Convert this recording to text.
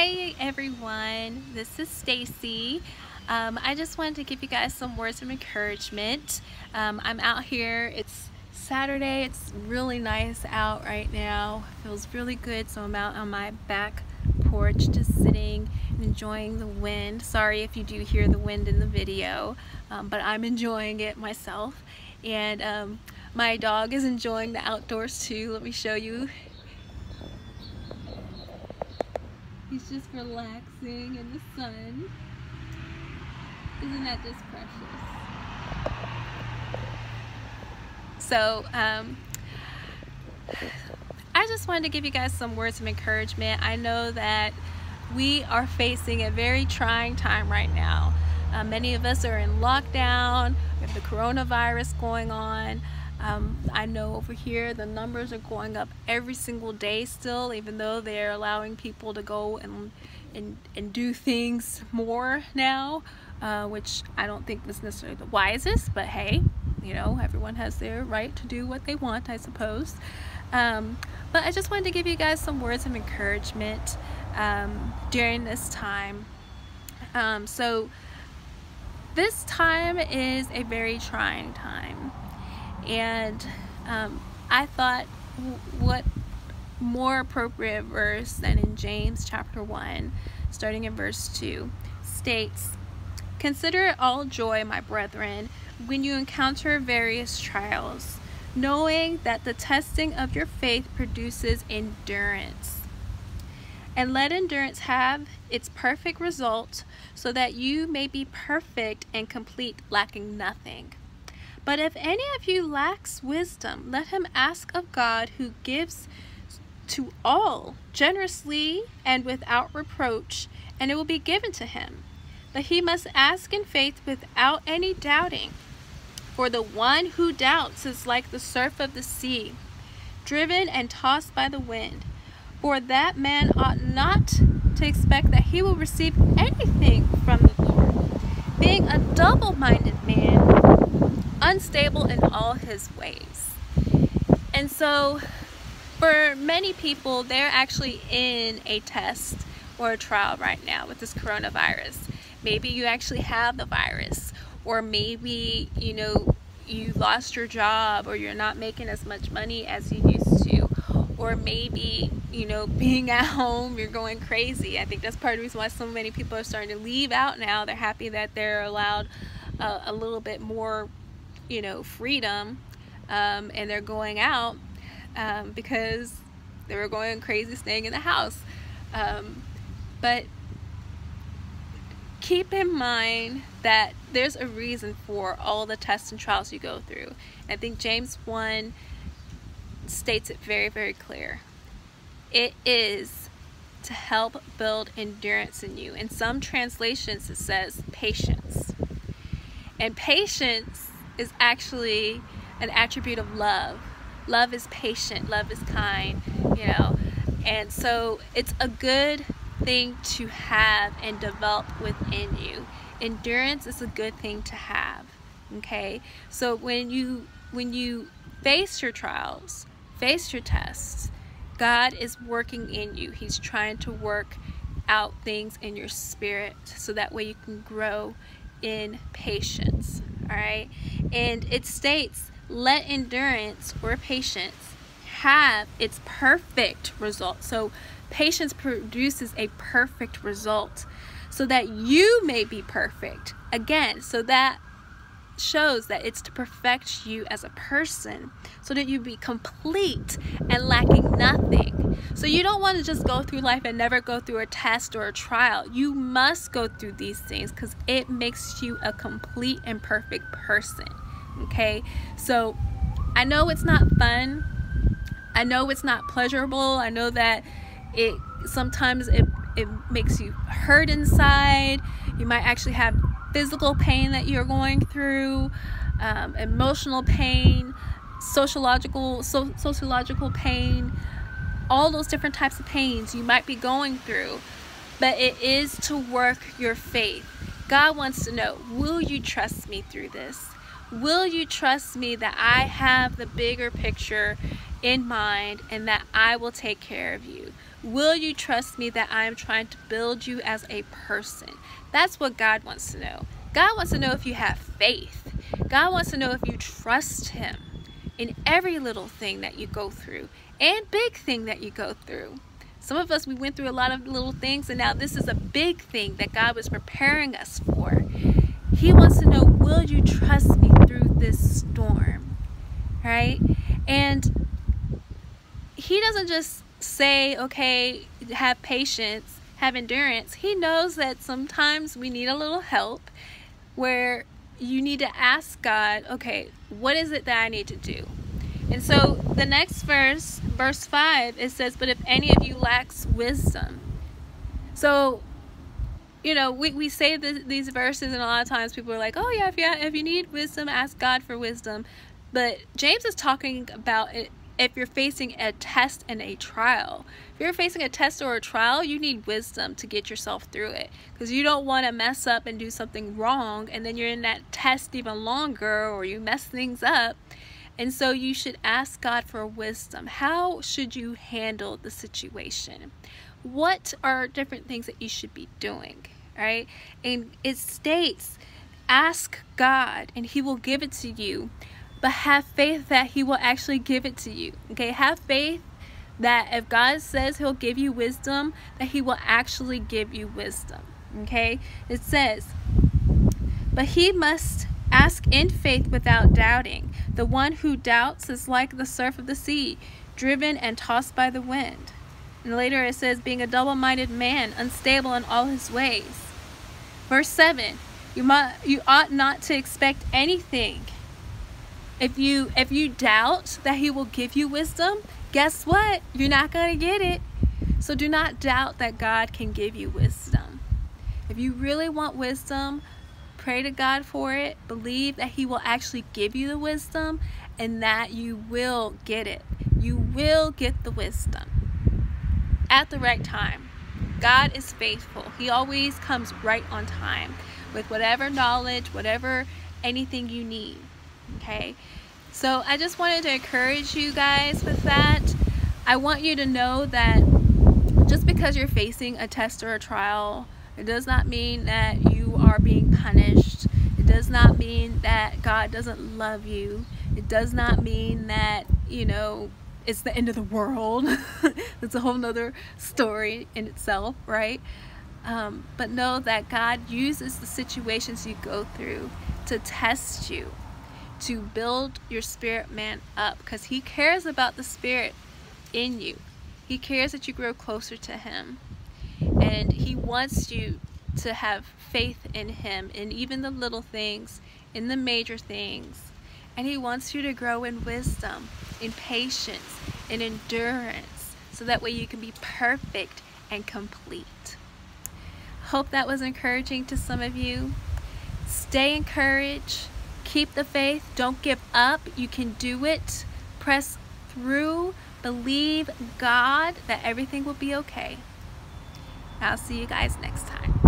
Hey everyone, this is Stacy. I just wanted to give you guys some words of encouragement. I'm out here, it's Saturday, it's really nice out right now, feels really good, so I'm out on my back porch just sitting and enjoying the wind. Sorry if you do hear the wind in the video, but I'm enjoying it myself. And my dog is enjoying the outdoors too. Let me show you. He's just relaxing in the sun. Isn't that just precious? So, I just wanted to give you guys some words of encouragement. I know that we are facing a very trying time right now. Many of us are in lockdown. We have the coronavirus going on. I know over here the numbers are going up every single day still, even though they're allowing people to go and do things more now, which I don't think was necessarily the wisest, but hey, you know, everyone has their right to do what they want, I suppose. But I just wanted to give you guys some words of encouragement during this time. So this time is a very trying time. And I thought what more appropriate verse than in James chapter 1, starting in verse 2, states, "Consider it all joy, my brethren, when you encounter various trials, knowing that the testing of your faith produces endurance. And let endurance have its perfect result, so that you may be perfect and complete, lacking nothing. But if any of you lacks wisdom, let him ask of God, who gives to all generously and without reproach, and it will be given to him. But he must ask in faith without any doubting. For the one who doubts is like the surf of the sea, driven and tossed by the wind. For that man ought not to expect that he will receive anything from the Lord, being a double-minded man, unstable in all his ways." And so for many people, they're actually in a test or a trial right now with this coronavirus. Maybe you actually have the virus, or maybe, you know, you lost your job, or you're not making as much money as you used to, or maybe, you know, being at home, you're going crazy. I think that's part of the reason why so many people are starting to leave out now. They're happy that they're allowed a little bit more, you know, freedom, and they're going out because they were going crazy staying in the house. But keep in mind that there's a reason for all the tests and trials you go through. I think James 1 states it very, very clear. It is to help build endurance in you. In some translations it says patience. And patience is actually an attribute of love. Love is patient, love is kind, you know. And so it's a good thing to have and develop within you. Endurance is a good thing to have, okay? So when you face your trials, face your tests, God is working in you. He's trying to work out things in your spirit so that way you can grow in patience. All right, and it states, let endurance or patience have its perfect result. So patience produces a perfect result so that you may be perfect. Again, so that shows that it's to perfect you as a person, so that you be complete and lacking nothing. So you don't want to just go through life and never go through a test or a trial. You must go through these things because it makes you a complete and perfect person. Okay, so I know it's not fun. I know it's not pleasurable. I know that it sometimes it makes you hurt inside. You might actually have physical pain that you're going through, emotional pain, sociological pain, all those different types of pains you might be going through. But it is to work your faith. God wants to know, will you trust me through this? Will you trust me that I have the bigger picture in mind and that I will take care of you? Will you trust me that I am trying to build you as a person? That's what God wants to know. God wants to know if you have faith. God wants to know if you trust him in every little thing that you go through and big thing that you go through. Some of us, we went through a lot of little things, and now this is a big thing that God was preparing us for. He wants to know, will you trust me through this storm? Right? And he doesn't just say, okay, have patience, have endurance. He knows that sometimes we need a little help, where you need to ask God, okay, what is it that I need to do? And so the next verse, verse 5, it says, but if any of you lacks wisdom. So, you know, we say these verses, and a lot of times people are like, oh yeah, if you need wisdom, ask God for wisdom. But James is talking about it. If you're facing a test and a trial, if you're facing a test or a trial, you need wisdom to get yourself through it, because you don't want to mess up and do something wrong, and then you're in that test even longer, or you mess things up. And so you should ask God for wisdom. How should you handle the situation? What are different things that you should be doing? Right? And it states, ask God and he will give it to you. But have faith that he will actually give it to you. Okay, have faith that if God says he'll give you wisdom, that he will actually give you wisdom. Okay, it says, but he must ask in faith without doubting. The one who doubts is like the surf of the sea, driven and tossed by the wind. And later it says, being a double-minded man, unstable in all his ways. Verse 7, you ought not to expect anything. If you doubt that he will give you wisdom, guess what? You're not going to get it. So do not doubt that God can give you wisdom. If you really want wisdom, pray to God for it. Believe that he will actually give you the wisdom, and that you will get it. You will get the wisdom at the right time. God is faithful. He always comes right on time with whatever knowledge, whatever, anything you need. Okay, so I just wanted to encourage you guys with that. I want you to know that just because you're facing a test or a trial, it does not mean that you are being punished. It does not mean that God doesn't love you. It does not mean that, you know, it's the end of the world. That's a whole nother story in itself, right? But know that God uses the situations you go through to test you, to build your spirit man up, because he cares about the spirit in you. He cares that you grow closer to him, and he wants you to have faith in him in even the little things, in the major things. And he wants you to grow in wisdom, in patience, in endurance, so that way you can be perfect and complete. Hope that was encouraging to some of you. Stay encouraged. Keep the faith. Don't give up. You can do it. Press through. Believe God that everything will be okay. I'll see you guys next time.